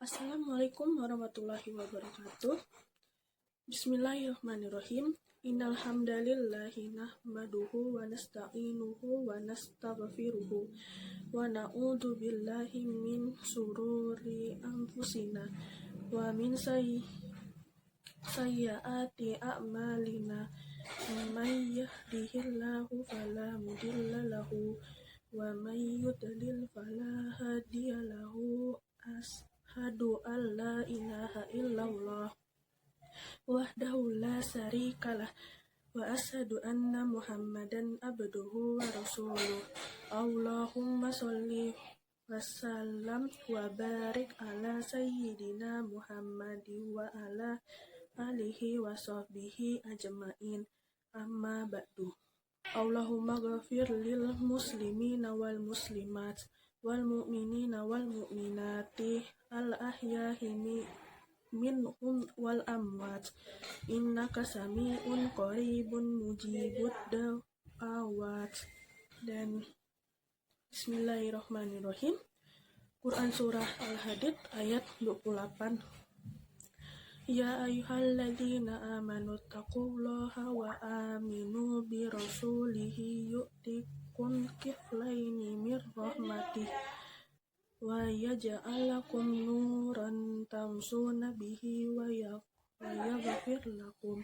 Assalamualaikum warahmatullahi wabarakatuh. Bismillahirrahmanirrahim. Innal hamdalillahi nahmaduhu wa nasta'inuhu wa nastaghfiruhu wa na'udzu billahi min shururi anfusina wa min sayyiati a'malina. Man yahdihillahu fala mudilla lahu wa man yudlil fala hadiya lahu. Asyhadu an la ilaha illallah wahdahu la syarikalah wa asyhadu anna Muhammadan abduhu wa rasuluh. Allahumma sholli wa sallam wa barik ala sayyidina Muhammadi wa ala alihi wa sahbihi ajma'in. Amma ba'du. Allahumma ghafir lil muslimina wal muslimat wal mu'minina wal mu'minati al ahyahi minhum wal amwat innaka sami'un qaribun mujibud da'awat. Dan bismillahirrahmanirrahim. Quran surah Al-Hadid ayat 28. Ya ayyuhalladzina amanu taqullaha wa aminu bi rasulihi yu'tikum kiflaini mir rahmatih wa yaj'al lakum nuran tamshuna bihi wa yaghfir lakum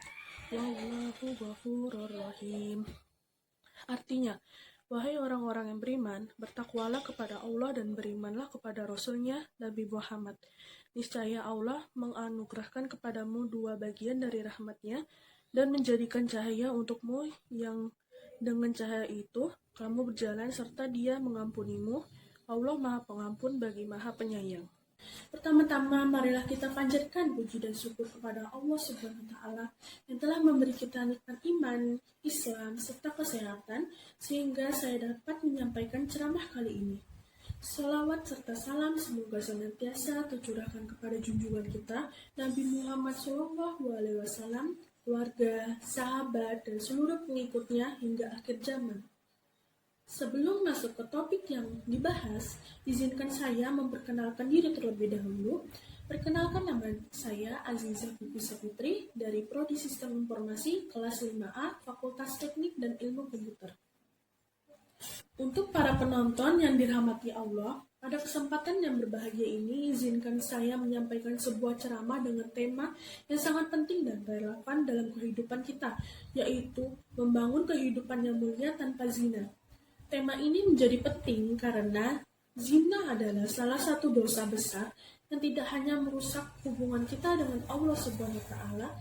wallahu ghafurur rahim. Artinya, wahai orang-orang yang beriman, bertakwalah kepada Allah dan berimanlah kepada Rasul-Nya Nabi Muhammad. Niscaya Allah menganugerahkan kepadamu dua bagian dari rahmat-Nya dan menjadikan cahaya untukmu yang dengan cahaya itu kamu berjalan serta Dia mengampunimu. Allah Maha Pengampun bagi Maha Penyayang. Pertama-tama, marilah kita panjatkan puji dan syukur kepada Allah Subhanahu wa Ta'ala yang telah memberi kita nikmat iman, Islam, serta kesehatan sehingga saya dapat menyampaikan ceramah kali ini. Salawat serta salam semoga senantiasa tercurahkan kepada junjungan kita Nabi Muhammad SAW, keluarga, sahabat, dan seluruh pengikutnya hingga akhir zaman. Sebelum masuk ke topik yang dibahas, izinkan saya memperkenalkan diri terlebih dahulu. Perkenalkan, nama saya Azizah Bibi Saputri dari Prodi Sistem Informasi kelas 5A Fakultas Teknik dan Ilmu Komputer. Untuk para penonton yang dirahmati Allah, pada kesempatan yang berbahagia ini, izinkan saya menyampaikan sebuah ceramah dengan tema yang sangat penting dan relevan dalam kehidupan kita, yaitu membangun kehidupan yang mulia tanpa zina. Tema ini menjadi penting karena zina adalah salah satu dosa besar yang tidak hanya merusak hubungan kita dengan Allah Subhanahu wa Ta'ala,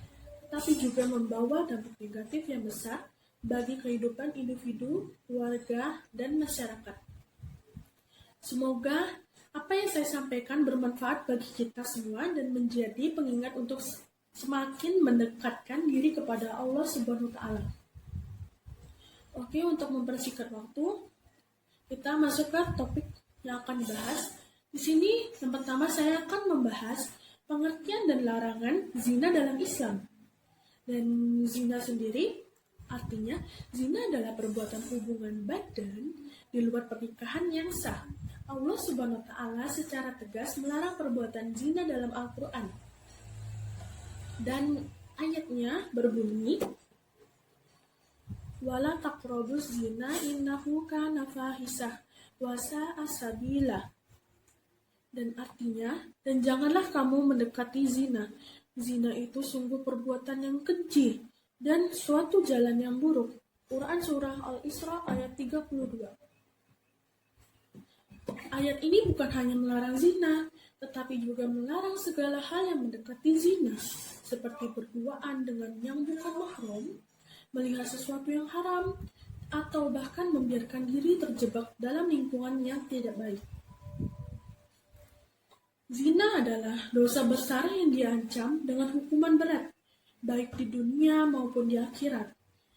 tapi juga membawa dampak negatif yang besar bagi kehidupan individu, keluarga, dan masyarakat. Semoga apa yang saya sampaikan bermanfaat bagi kita semua dan menjadi pengingat untuk semakin mendekatkan diri kepada Allah Subhanahu wa Ta'ala. Oke, untuk mempersingkat waktu, kita masuk ke topik yang akan dibahas. Di sini, yang pertama saya akan membahas pengertian dan larangan zina dalam Islam. Dan zina sendiri artinya, zina adalah perbuatan hubungan badan di luar pernikahan yang sah. Allah Subhanahu wa Ta'ala secara tegas melarang perbuatan zina dalam Al-Quran. Dan ayatnya berbunyi, wala taqrabuz zina innahu kana fahisah wa sa'a sabila. Dan artinya, dan janganlah kamu mendekati zina. Zina itu sungguh perbuatan yang keji dan suatu jalan yang buruk. Quran Surah Al-Isra ayat 32. Ayat ini bukan hanya melarang zina, tetapi juga melarang segala hal yang mendekati zina, seperti berduaan dengan yang bukan mahram, melihat sesuatu yang haram, atau bahkan membiarkan diri terjebak dalam lingkungan yang tidak baik. Zina adalah dosa besar yang diancam dengan hukuman berat, baik di dunia maupun di akhirat.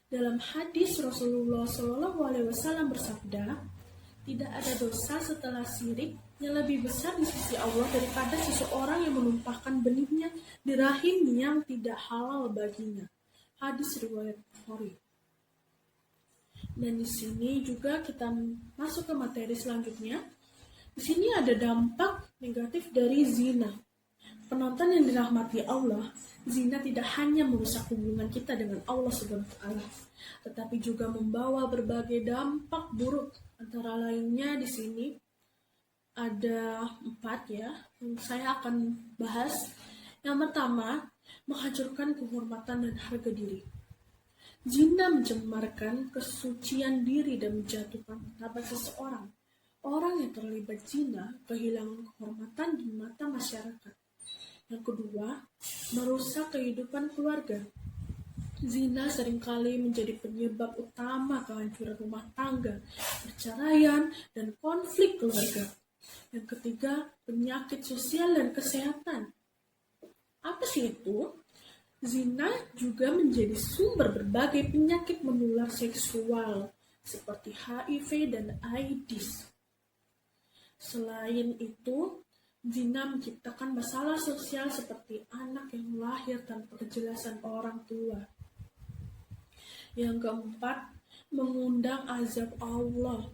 Dalam hadis Rasulullah SAW bersabda, tidak ada dosa setelah syirik yang lebih besar di sisi Allah daripada seseorang yang menumpahkan benihnya di rahim yang tidak halal baginya. Hadis riwayat Bukhari. Dan di sini juga kita masuk ke materi selanjutnya. Di sini ada dampak negatif dari zina. Penonton yang dirahmati Allah, zina tidak hanya merusak hubungan kita dengan Allah Subhanahu wa taala, tetapi juga membawa berbagai dampak buruk. Antara lainnya di sini ada 4 ya, yang saya akan bahas. Yang pertama, menghancurkan kehormatan dan harga diri. Zina mencemarkan kesucian diri dan menjatuhkan martabat seseorang. Orang yang terlibat zina kehilangan kehormatan di mata masyarakat. Yang kedua, merusak kehidupan keluarga. Zina seringkali menjadi penyebab utama kehancuran rumah tangga, perceraian, dan konflik keluarga. Yang ketiga, penyakit sosial dan kesehatan. Apa sih itu? Zina juga menjadi sumber berbagai penyakit menular seksual seperti HIV dan AIDS. Selain itu, zina menciptakan masalah sosial seperti anak yang lahir tanpa kejelasan orang tua. Yang keempat, mengundang azab Allah.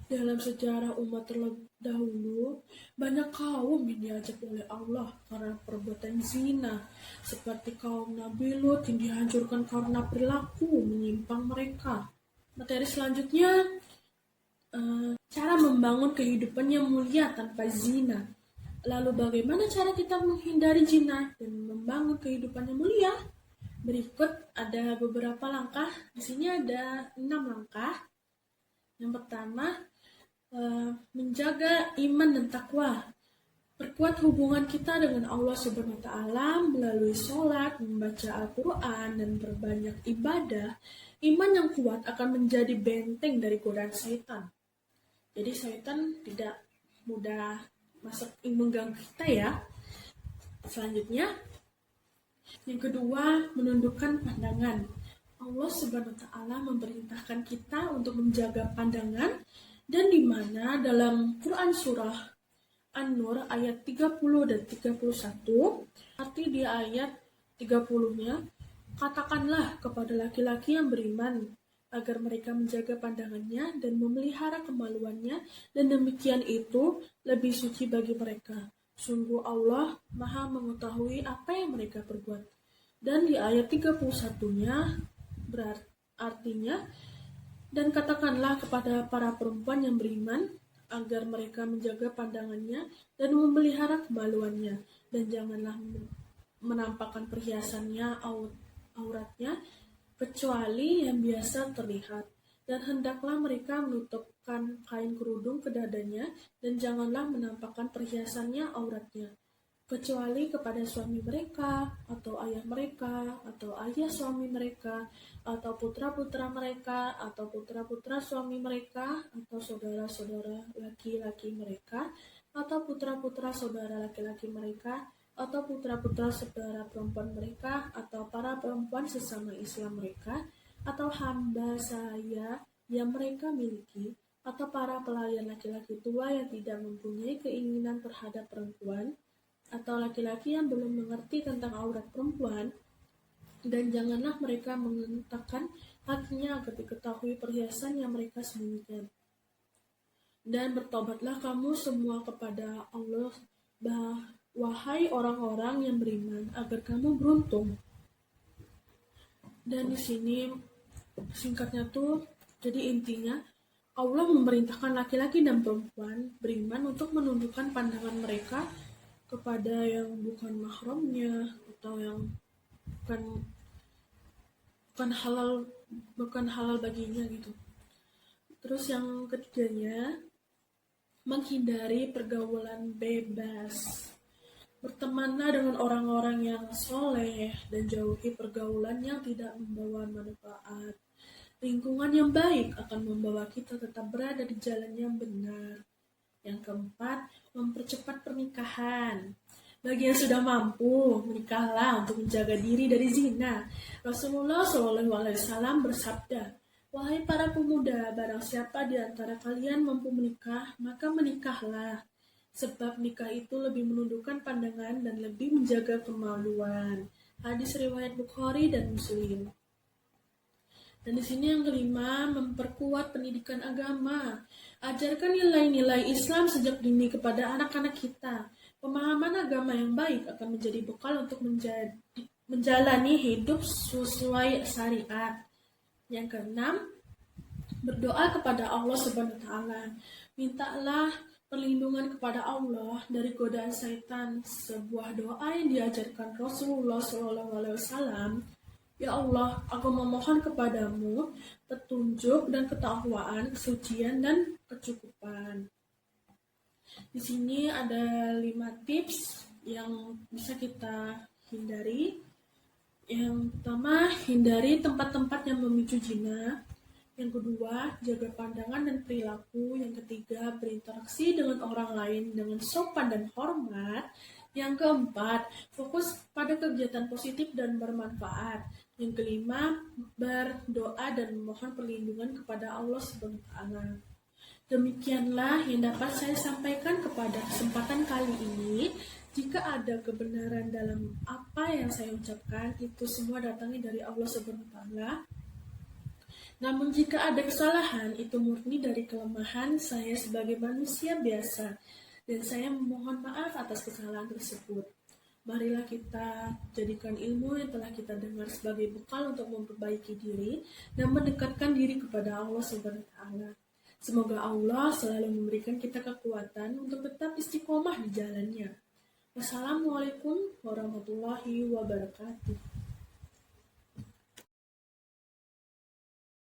Dalam sejarah umat terdahulu, banyak kaum yang diajak oleh Allah karena perbuatan zina, seperti kaum Nabi Lut yang dihancurkan karena perilaku menyimpang mereka. Materi selanjutnya, cara membangun kehidupan yang mulia tanpa zina. Lalu bagaimana cara kita menghindari zina dan membangun kehidupan yang mulia? Berikut ada beberapa langkah. Di sini ada 6 langkah. Yang pertama, menjaga iman dan takwa. Perkuat hubungan kita dengan Allah Subhanahu wa taala melalui sholat, membaca Al-Quran, dan berbanyak ibadah. Iman yang kuat akan menjadi benteng dari godaan syaitan. Jadi syaitan tidak mudah masuk mengganggu kita ya. Selanjutnya, yang kedua, menundukkan pandangan. Allah Subhanahu wa taala memerintahkan kita untuk menjaga pandangan, dan di mana dalam Quran surah An-Nur ayat 30 dan 31, arti di ayat 30-nya, katakanlah kepada laki-laki yang beriman agar mereka menjaga pandangannya dan memelihara kemaluannya, dan demikian itu lebih suci bagi mereka. Sungguh Allah Maha mengetahui apa yang mereka perbuat. Dan di ayat 31-nya artinya, dan katakanlah kepada para perempuan yang beriman agar mereka menjaga pandangannya dan memelihara kemaluannya, dan janganlah menampakkan perhiasannya auratnya kecuali yang biasa terlihat, dan hendaklah mereka menutupkan kain kerudung ke dadanya, dan janganlah menampakkan perhiasannya auratnya kecuali kepada suami mereka, atau ayah mereka, atau ayah suami mereka, atau putra-putra mereka, atau putra-putra suami mereka, atau saudara-saudara laki-laki mereka, atau putra-putra saudara laki-laki mereka, atau putra-putra saudara perempuan mereka, atau para perempuan sesama Islam mereka, atau hamba saya yang mereka miliki, atau para pelayan laki-laki tua yang tidak mempunyai keinginan terhadap perempuan, atau laki-laki yang belum mengerti tentang aurat perempuan, dan janganlah mereka mengentakkan kakinya agar diketahui perhiasan yang mereka sembunyikan. Dan bertobatlah kamu semua kepada Allah, wahai orang-orang yang beriman, agar kamu beruntung. Dan di sini singkatnya tuh, jadi intinya Allah memerintahkan laki-laki dan perempuan beriman untuk menundukkan pandangan mereka kepada yang bukan mahramnya, atau yang bukan halal baginya gitu. Terus yang ketiganya, menghindari pergaulan bebas. Bertemanlah dengan orang-orang yang soleh dan jauhi pergaulan yang tidak membawa manfaat. Lingkungan yang baik akan membawa kita tetap berada di jalan yang benar. Yang keempat, mempercepat pernikahan. Bagi yang sudah mampu, menikahlah untuk menjaga diri dari zina. Rasulullah SAW bersabda, wahai para pemuda, barang siapa di antara kalian mampu menikah, maka menikahlah. Sebab nikah itu lebih menundukkan pandangan dan lebih menjaga kemaluan. Hadis riwayat Bukhari dan Muslim. Dan di sini yang kelima, memperkuat pendidikan agama. Ajarkan nilai-nilai Islam sejak dini kepada anak-anak kita. Pemahaman agama yang baik akan menjadi bekal untuk menjalani hidup sesuai syariat. Yang keenam, berdoa kepada Allah Subhanahu wa taala. Mintalah perlindungan kepada Allah dari godaan syaitan. Sebuah doa yang diajarkan Rasulullah SAW. Ya Allah, aku memohon kepadamu petunjuk dan ketakwaan, kesucian dan kecukupan. Di sini ada 5 tips yang bisa kita hindari. Yang pertama, hindari tempat-tempat yang memicu zina. Yang kedua, jaga pandangan dan perilaku. Yang ketiga, berinteraksi dengan orang lain dengan sopan dan hormat. Yang keempat, fokus pada kegiatan positif dan bermanfaat. Yang kelima, berdoa dan memohon perlindungan kepada Allah Subhanahu wa taala. Demikianlah yang dapat saya sampaikan kepada kesempatan kali ini. Jika ada kebenaran dalam apa yang saya ucapkan, itu semua datangnya dari Allah Subhanahu wa taala. Namun jika ada kesalahan, itu murni dari kelemahan saya sebagai manusia biasa, dan saya memohon maaf atas kesalahan tersebut. Marilah kita jadikan ilmu yang telah kita dengar sebagai bekal untuk memperbaiki diri dan mendekatkan diri kepada Allah Subhanahu wa taala. Semoga Allah selalu memberikan kita kekuatan untuk tetap istiqomah di jalannya. Wassalamualaikum warahmatullahi wabarakatuh.